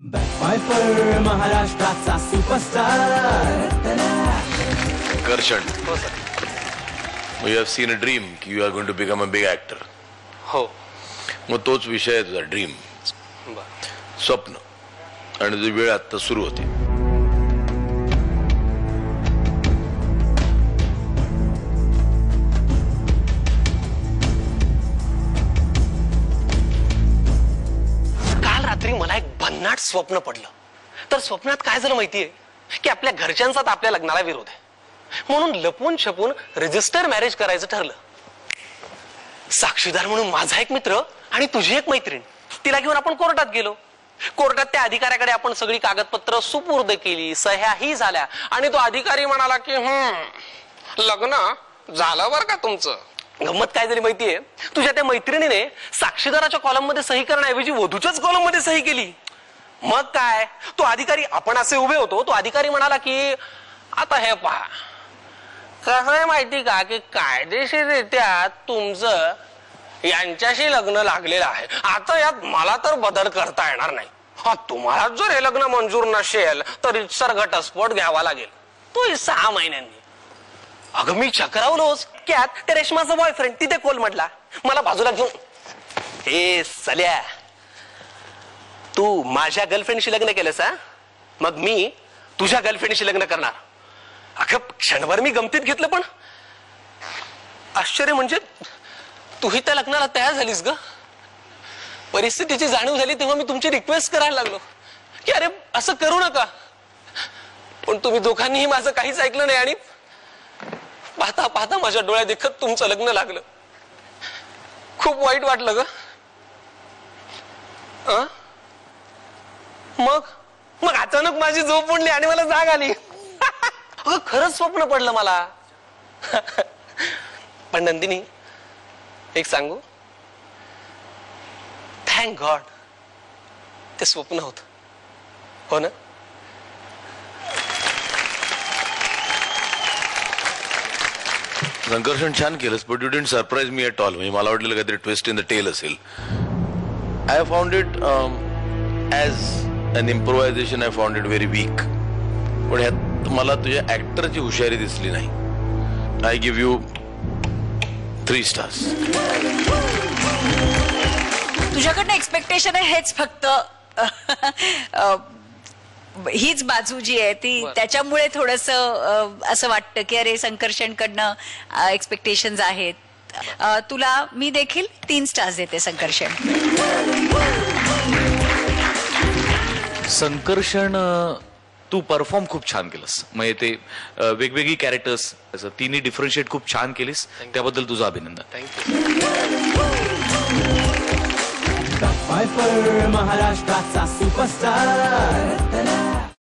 Backfire महाराष्ट्राचा superstar Karshan, you have seen a dream कि you are going to become a big actor. हो. मग तोच विषय आहे तुझा ड्रीम, स्वप्न, आणि तुझी वेळ आता सुरू होते. काल रात्री मला एक भन्नाट स्वप्न पडलं. तर स्वप्नात काय झालं माहितीये की आपल्या घरच्यांचा आपल्या लग्नाला विरोध आहे, म्हणून लपून छपून रजिस्टर मॅरेज करायचं ठरलं. साक्षीदार म्हणून माझा एक मित्र आणि तुझी एक मैत्रीण, तिला घेऊन आपण कोर्टात गेलो. कोर्टात त्या अधिकाऱ्याकडे आपण सगळी कागदपत्र सुपूर्द केली, सह्याही झाल्या, आणि तो अधिकारी म्हणाला की लग्न झालं बरं का तुमचं. गंमत काय झाली माहितीये, तुझ्या त्या मैत्रिणीने साक्षीदाराच्या कॉलम मध्ये सही करण्याऐवजी वधूच्याच कॉलम मध्ये सही केली. मग काय, तो अधिकारी, आपण असे उभे होतो, तो अधिकारी म्हणाला की आता हे पहा, कसं आहे माहिती का की कायदेशीररित्या तुमचं यांच्याशी लग्न लागलेलं आहे. आता यात मला तर बदल करता येणार नाही. तुम्हाला जर हे लग्न मंजूर नसेल तर इत्सर घटस्फोट घ्यावा लागेल, तो 6 महिन्यांनी. अगं मी चक्रावलोच. त्यात ते रेशमाचा बॉयफ्रेंड तिथे कोल म्हटला, मला बाजूला घेऊन, हे सल्या, तू माझ्या गर्लफ्रेंडशी लग्न केलंस, मग मी तुझ्या गर्लफ्रेंडशी लग्न करणार. अगं क्षणभर मी गमतीत घेतलं, पण आश्चर्य म्हणजे तूही त्या लग्नाला तयार झालीस ग. परिस्थितीची जाणीव झाली तेव्हा मी तुमची रिक्वेस्ट करायला लागलो की अरे असं करू नका, पण तुम्ही दोघांनीही माझं काहीच ऐकलं नाही, आणि पाहता पाहता माझ्या डोळ्यात देखत तुमचं लग्न लागलं. खूप वाईट वाटलं ग. मग अचानक माझी झोप उडली आणि मला जाग आली. खरंच स्वप्न पडलं मला. पण नंदिनी, एक सांगू, थँक गॉड ते स्वप्न होत. हो ना. संकर्षण छान केलंस, but you didn't surprise me at all. म्हणजे मला वाटलेलं काहीतरी ट्विस्ट इन द टेल असेल. I found it as an improvisation, I found it very weak. पण ह्यात मला तुझ्या ऍक्टरची हुशारी दिसली नाही. I give you 3 stars. तुझ्याकडनं एक्सपेक्टेशन आहे हेच फक्त, हीच बाजू जी आहे ती, त्याच्यामुळे थोडस असं वाटतं की अरे संकर्षणकडनं एक्सपेक्टेशन्स आहेत. तुला मी देखील 3 स्टार्स देते संकर्षण. संकर्षण, तू परफॉर्म खूप छान केलंस. म्हणजे ते वेगवेगळी कॅरेक्टर्स असं तिन्ही डिफरन्शिएट खूप छान केलीस, त्याबद्दल तुझं अभिनंदन. बॅकफायर महाराष्ट्राचा सुपरस्टार.